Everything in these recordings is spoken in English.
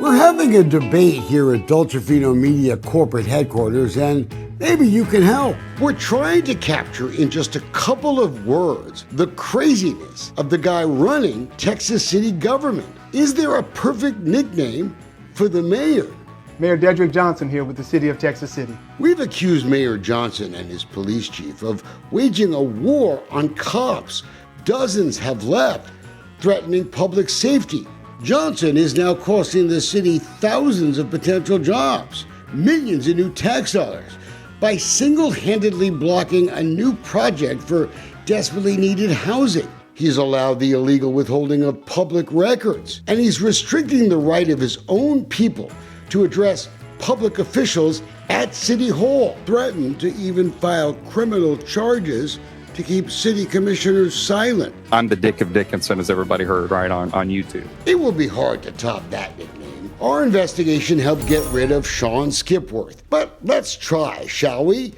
We're having a debate here at Dolcefino Media corporate headquarters, and maybe you can help. We're trying to capture in just a couple of words the craziness of the guy running Texas city government. Is there a perfect nickname for the mayor? Mayor Dedrick Johnson here with the city of Texas City. We've accused Mayor Johnson and his police chief of waging a war on cops. Dozens have left, threatening public safety. Johnson is now costing the city thousands of potential jobs, millions in new tax dollars, by single-handedly blocking a new project for desperately needed housing. He's allowed the illegal withholding of public records, and he's restricting the right of his own people to address public officials at City Hall, threatened to even file criminal charges to keep city commissioners silent. I'm the Dick of Dickinson, as everybody heard, right, on YouTube. It will be hard to top that nickname. Our investigation helped get rid of Sean Skipworth, but let's try, shall we?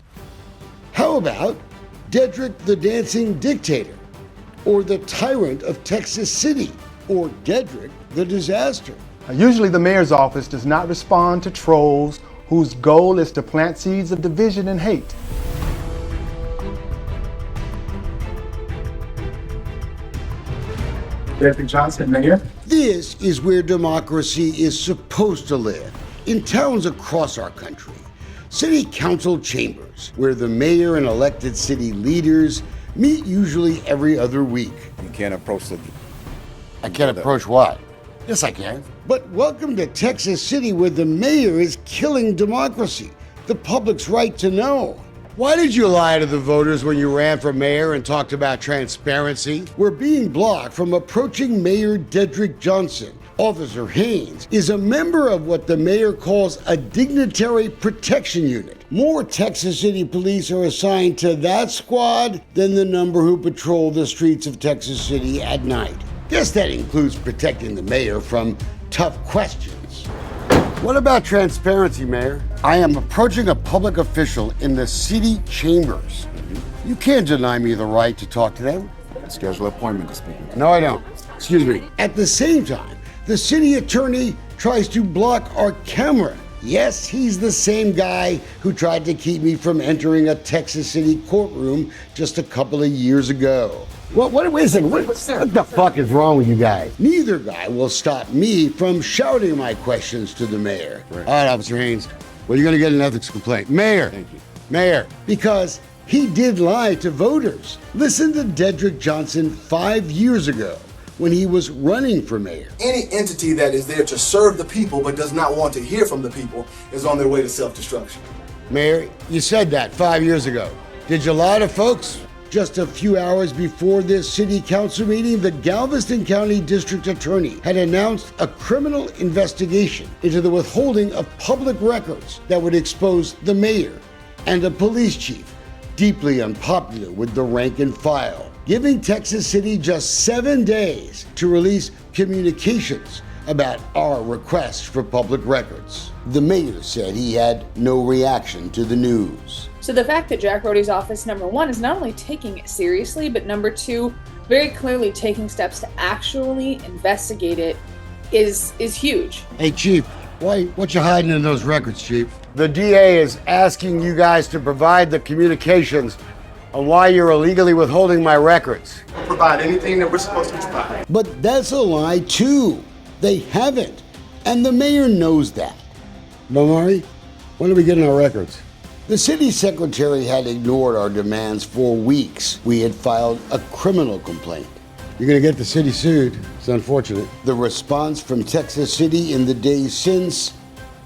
How about Dedrick the Dancing Dictator, or the Tyrant of Texas City, or Dedrick the Disaster? Usually the mayor's office does not respond to trolls whose goal is to plant seeds of division and hate. Dedrick Johnson, Mayor. This is where democracy is supposed to live, in towns across our country. City council chambers, where the mayor and elected city leaders meet usually every other week. You can't approach the... I can't approach what? Yes, I can. But welcome to Texas City, where the mayor is killing democracy, the public's right to know. Why did you lie to the voters when you ran for mayor and talked about transparency? We're being blocked from approaching Mayor Dedrick Johnson. Officer Haynes is a member of what the mayor calls a dignitary protection unit. More Texas City police are assigned to that squad than the number who patrol the streets of Texas City at night. Guess that includes protecting the mayor from tough questions. What about transparency, Mayor? I am approaching a public official in the city chambers. You can't deny me the right to talk to them. Schedule an appointment to speak. No, I don't. Excuse me. At the same time, the city attorney tries to block our camera. Yes, he's the same guy who tried to keep me from entering a Texas City courtroom just a couple of years ago. Wait a second, what the fuck is wrong with you guys? Neither guy will stop me from shouting my questions to the mayor. Right. All right, Officer Haynes, well, you're gonna get an ethics complaint. Mayor, thank you. Mayor, because he did lie to voters. Listen to Dedrick Johnson 5 years ago when he was running for mayor. Any entity that is there to serve the people but does not want to hear from the people is on their way to self-destruction. Mayor, you said that 5 years ago. Did you lie to folks? Just a few hours before this city council meeting, the Galveston County District Attorney had announced a criminal investigation into the withholding of public records that would expose the mayor and a police chief, deeply unpopular with the rank and file, giving Texas City just 7 days to release communications about our request for public records. The mayor said he had no reaction to the news. So the fact that Jack Rody's office, number one, is not only taking it seriously, but number two, very clearly taking steps to actually investigate it is huge. Hey, Chief, what you hiding in those records, Chief? The DA is asking you guys to provide the communications on why you're illegally withholding my records. We'll provide anything that we're supposed to provide. But that's a lie, too. They haven't. And the mayor knows that. Bomari, when are we getting our records? The city secretary had ignored our demands for weeks. We had filed a criminal complaint. You're gonna get the city sued. It's unfortunate. The response from Texas City in the days since,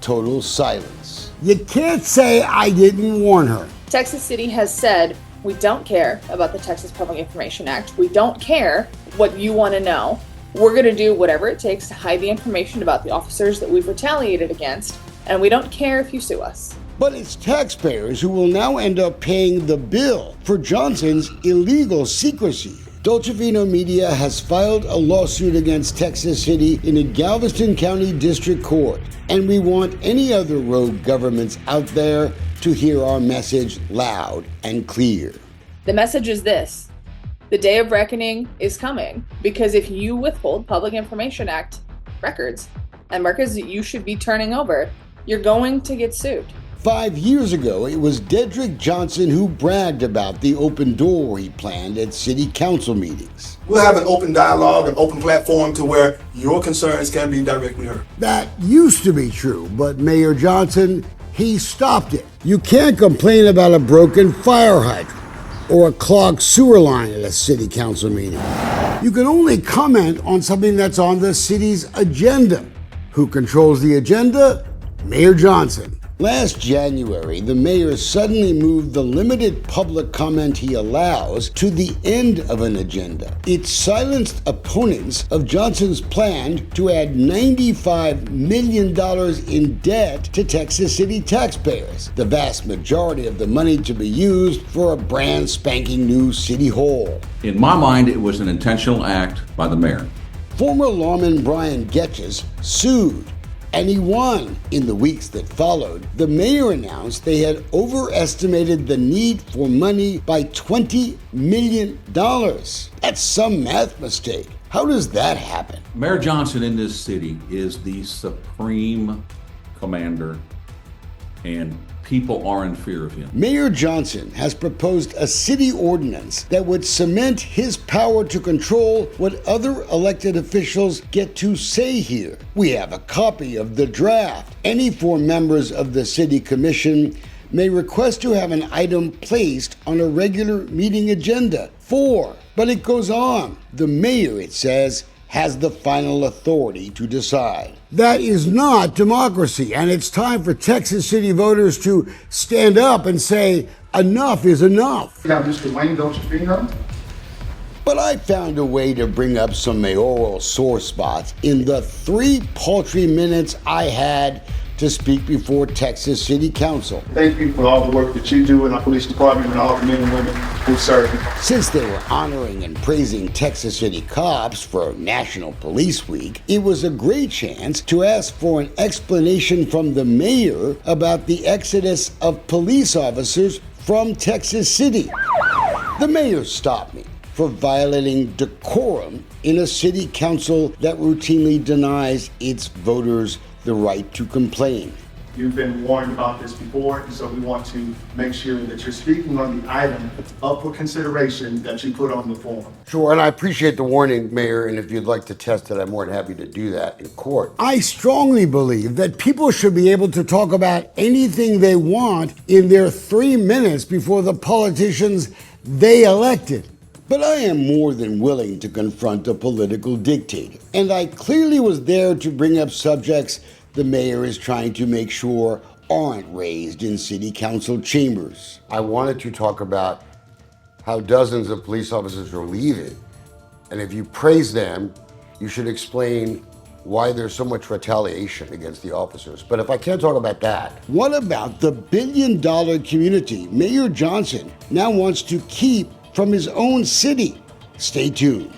total silence. You can't say I didn't warn her. Texas City has said, we don't care about the Texas Public Information Act. We don't care what you want to know. We're going to do whatever it takes to hide the information about the officers that we've retaliated against, and we don't care if you sue us. But it's taxpayers who will now end up paying the bill for Johnson's illegal secrecy. Dolcefino Media has filed a lawsuit against Texas City in a Galveston County District Court, and we want any other rogue governments out there to hear our message loud and clear. The message is this: the day of reckoning is coming, because if you withhold Public Information Act records and records that you should be turning over, you're going to get sued. 5 years ago, it was Dedrick Johnson who bragged about the open door he planned at city council meetings. We'll have an open dialogue, an open platform to where your concerns can be directly heard. That used to be true, but Mayor Johnson, he stopped it. You can't complain about a broken fire hydrant or a clogged sewer line at a city council meeting. You can only comment on something that's on the city's agenda. Who controls the agenda? Mayor Johnson. Last January, the mayor suddenly moved the limited public comment he allows to the end of an agenda. It silenced opponents of Johnson's plan to add $95 million in debt to Texas City taxpayers, the vast majority of the money to be used for a brand spanking new city hall. In my mind, it was an intentional act by the mayor. Former lawman Brian Getches sued, and he won. In the weeks that followed, the mayor announced they had overestimated the need for money by $20 million. That's some math mistake. How does that happen? Mayor Johnson in this city is the supreme commander, and people are in fear of him. Mayor Johnson has proposed a city ordinance that would cement his power to control what other elected officials get to say here. We have a copy of the draft. Any 4 members of the city commission may request to have an item placed on a regular meeting agenda. 4. But it goes on. The mayor, it says, has the final authority to decide. That is not democracy, and it's time for Texas City voters to stand up and say, enough is enough. Now, Mr. Wayne, don't you think so? But I found a way to bring up some mayoral sore spots in the 3 paltry minutes I had to speak before Texas City Council. Thank you for all the work that you do in our police department and all the men and women who serve. Since they were honoring and praising Texas City cops for National Police Week, it was a great chance to ask for an explanation from the mayor about the exodus of police officers from Texas City. The mayor stopped me for violating decorum in a city council that routinely denies its voters the right to complain. You've been warned about this before, and so we want to make sure that you're speaking on the item up for consideration that you put on the form. Sure, and I appreciate the warning, Mayor, and if you'd like to test it, I'm more than happy to do that in court. I strongly believe that people should be able to talk about anything they want in their 3 minutes before the politicians they elected. But I am more than willing to confront a political dictator, and I clearly was there to bring up subjects the mayor is trying to make sure aren't raised in city council chambers. I wanted to talk about how dozens of police officers are leaving, and if you praise them, you should explain why there's so much retaliation against the officers. But if I can't talk about that, what about the billion-dollar community Mayor Johnson now wants to keep from his own city? Stay tuned.